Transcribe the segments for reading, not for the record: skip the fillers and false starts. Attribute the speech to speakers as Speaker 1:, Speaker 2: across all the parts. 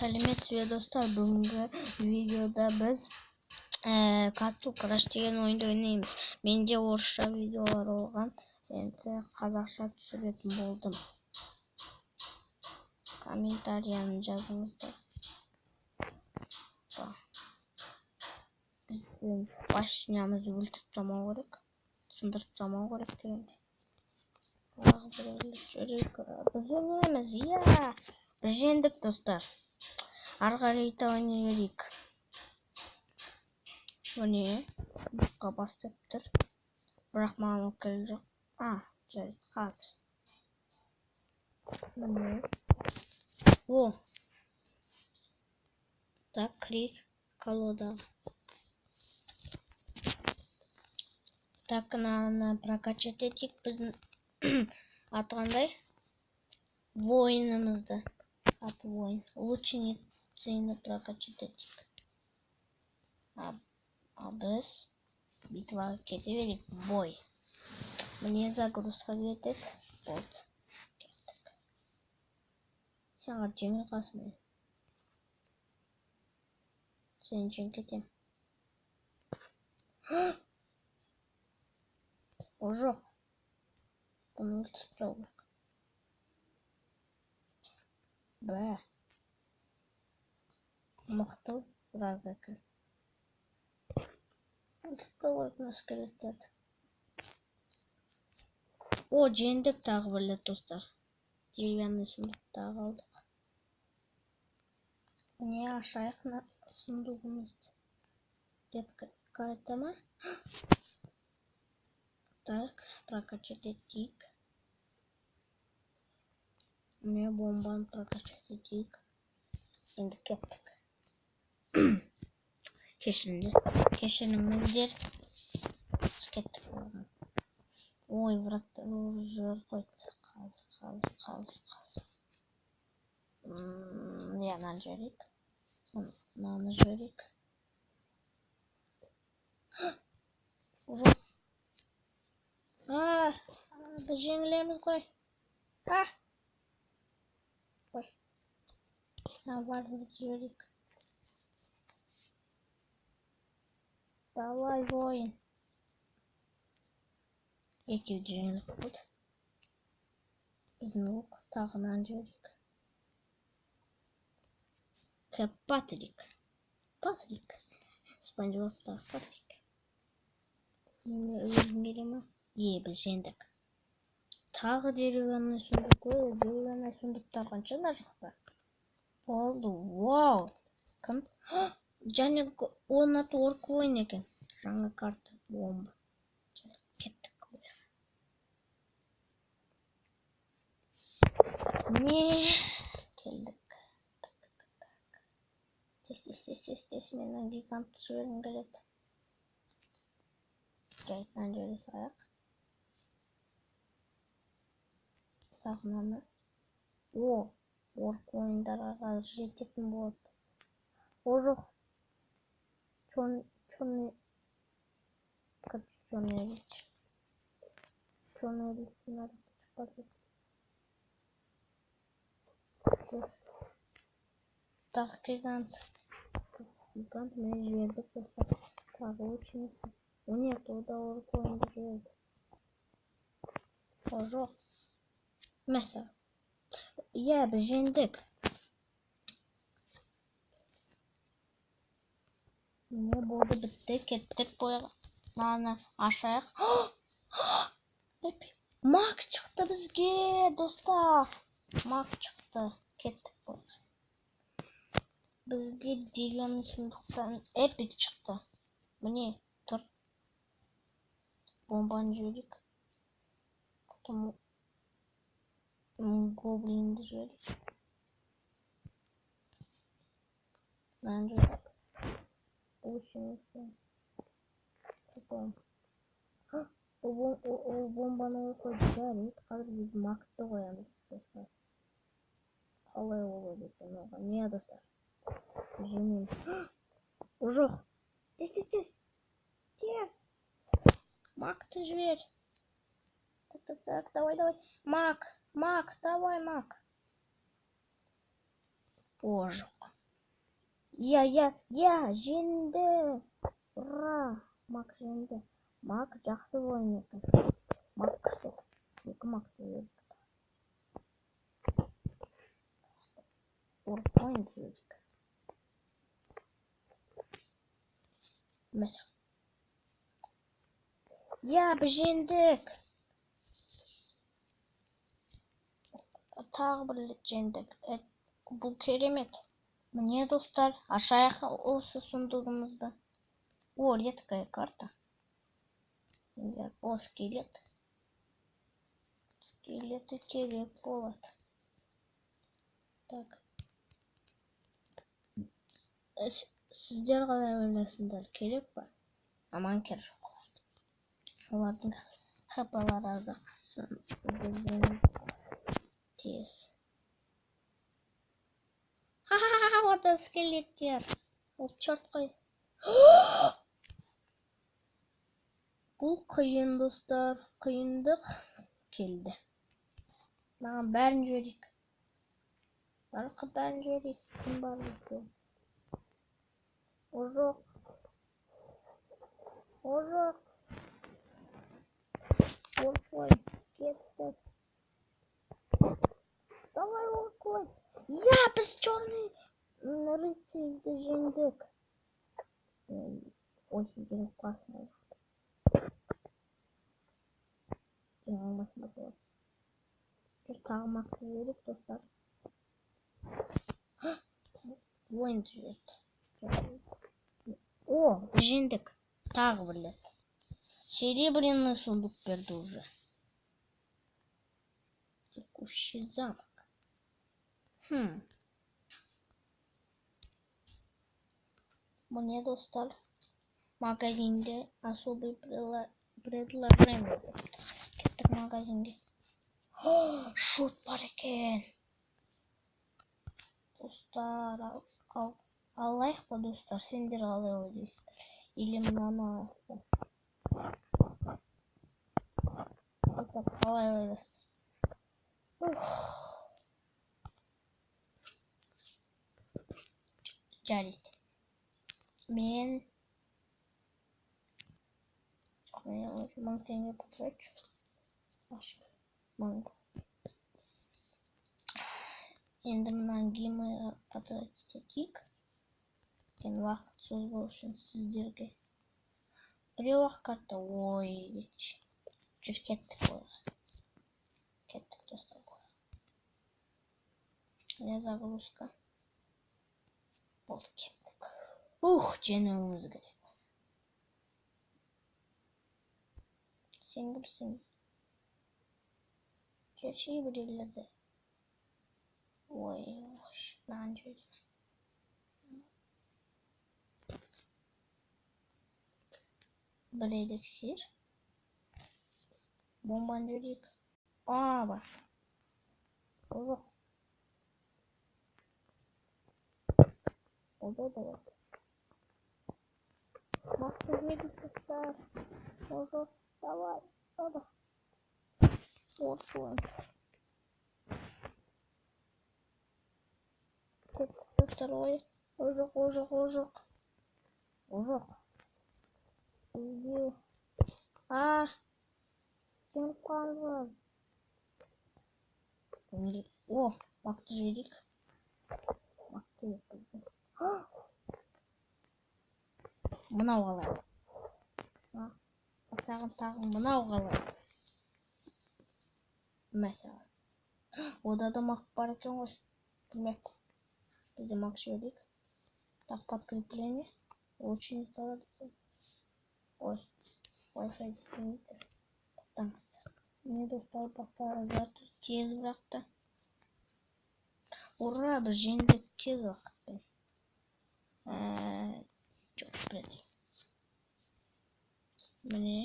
Speaker 1: Сәлеметсіз бе достар, бүгінгі видеода біз Castle Crash деген ойынды ойнаймыз. Менде орысша видеолар болған, енді қазақша түсіретін болдым. Комментарияны жазыңыздар. Башнямызды өлтіріп тастамау керек, сындырып тастамау керек дегенде. Біз ойнаймыз, иә. Біз жеңдік достар. Ары қарай ойнай берейік. Міне, бұққа бастап тұр. Бірақ маған өкілі жоқ. Жарайды, қазір. Міне. О! Так, крик, колода. Так, надо прокачать этих. Біздің аты қандай? Воинымызды. Аты воин. Лучницаны прокачать этих. А біз битваға кете берейік. Бой. Мне загрузка кетеді. Вот. Кеттік. Сен жеңіл қасым. Сен жеңіп кетем. О, жоқ. Бұны өлтіріп тастау керек. Бә. Мықты бірақ екен. Өлтіріп тастау керек мына скелеттерді. О, жеңдік тағы бірлі достар. Деревянный сундуктағы алдық. Не ашайық на сундугымызды. Редко какая-то ма? Так, прокачать этик. Мне бомбаны прокачать этик. Енді кеттік. Кешіріңіздер. Кеттік болған. Ой, врагтар уже қойды. Қалды. Мынаны жөрейік. Мынаны жөрейік. Біз жеңілеміз ғой. Ой. Варварды жөрейік. Давай, воин. Екеуі жеңіліп болды. Біздің оқ тағынан жөрейік. Патрик. Спанжбобтағы Патрик. Неме өлгім келе ма? Біз жеңдік. Тағы деревянный сундук. Деревянный сундуктар қанша нарықта? Болды. Вау! Кім? Және оның аты орк ойын екен. Жаңа карта. Бомба. Кеттік. Не? Келдік. Тес. Менің гигантты жібергім келеді. Жайтынан жөре саяқ. Сағынаны. О! Орк ойындарға қазір жететін болады. О, жоқ. Чоны әліт. Чоны әліттің арқы шықпады. Так, гигант. Гигант мен жібердік достар. Тағы ученица. О, нет, ода орк ойынды жіберді. О, жоқ. Мәсәл. Иә, біз жеңдік. Не болды, бітті, кеттік бойға. Маны ашайық. Мак шықты бізге, достар. Мак шықты. Кеттік бойға. Бізге деревянный сундуктан эпик шықты. Міне, тұр. Бомбаны жөрейік. Потом гоблинді жөрейік. Мынаны жөрейік. Ученица. Потом. О, бомбаны қойды. Жарайды. Қазір біз макты қоямыз. Қалай болады екен оған? Не достар? Жеңеміз. О, жоқ. Тез. Макты жібер. Так, давай. Мак, давай, Мак. О, жоқ. Жеңді. Ура! Мак жеңді. Мак жақсы ойын екен. Мак күшті. Екі макты бердік. Ойын бердік. Mesela. Biz жеңдік. Тағы бір рет жеңдік. Бұл керемет. Міне достар, ашайық осы сундугымызды. О, редкая карта. О, скелет. Скелеты керек болады. Так. Сіздер қалай ойлайсыңдар, керек па? Аман керек жоқ. Олардың хпалары аздық. Тез. Ха-ха-ха, ода скелеттер. Ол черт қой. Бұл қиын достар. Қиындық келді. Маған бәрін жөрейік. Барқы бәрін жөрейік. Кім бар екен? О жоқ. Орқой. Кетті. Давай орқой. Біз черный рыцарьді жеңдік. Очень керек классно. Тағы мақты беріп достар. Ойын жүреді. О, жеңдік. Тағы бір рет. Серебряный сундук берді уже. Текущий замок. Мне достар. Магазинде особый предложение. Кеттік магазинге. Шут бар екен. Достар, алайық па достар? Сендер қалай ойлайсыздар? Или мынаны алайық па? Қалай ойлайсыздар? Жарайды. Мен 1000 теңге потрачу. Енді мынан геймі потратить етейік. Кен уақыт сөз болу үшін сіздерге. Біреу-ақ карта. Ой, жүр кеттік ойға. Кеттік достар ойға. Загрузка. Болды кеттік. Жеңуіміз керек. Сен кімсің? Жершей біреулерді. Ой, мынаған жөрейік. Бір эликсир. Бомбаны жөрейік. Бар. Ол да бар. Мақты жөрейік достар. Давай. Орқуын. Второе. Ожог. Иди. Кем қалған? О, мақты жөрейік. Мақты епілді. Мынау қалай. Тағын мынау қалай. Мәселен. Ода да мақ бар екен ғой. Білмек. Бізде мақ жөрейік. Так, подкрепление. Очень салады. Ой, Wi-Fi жеткенде. Тоқтаңыздар. Міне достар бақтары жатыр. Тез бырақты. Ура, біз жеңдік тез уақытпен. Жоқ, бірде. Міне.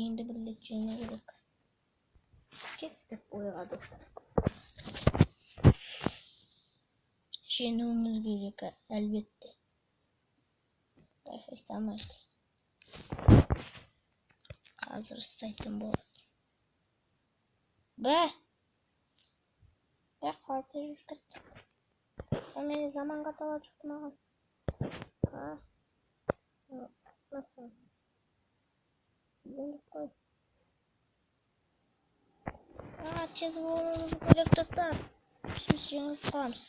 Speaker 1: Енді бір рет жеңу керек. Кеттік ойға достар. Жеңуіміз керек, әлбетте. Wi-Fi істемейді. Қазір істейтін болады. Қалай жүріп кетті. Ол мені заманға талап шықты маған. Тез болуымыз керек достар. Біз жеңіліп қаламыз.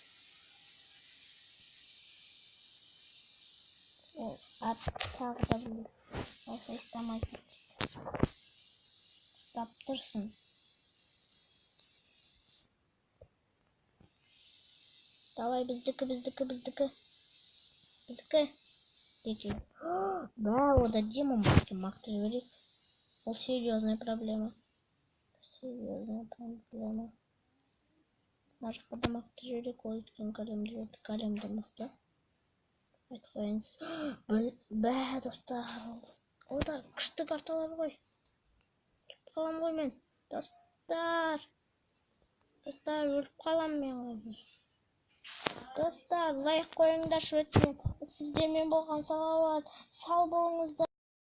Speaker 1: Ол тағы да білді. Осы істамайды. Ұстап тұрсын. Давай біздікі. Деке. Да, ода Дима мақты жіберек. Ол серьезная проблема. Марқа да мақты жіберек. Ол өткен калемді мықты. Айтып қойыңыз. Бә, достар. Ол да күшті карталар ғой. Қалам ғой мен. Достар, өліп қалам мен қазір. Достар, лайк қойыңдар өткен. Сіздермен болған салауат. Сау болыңыздар.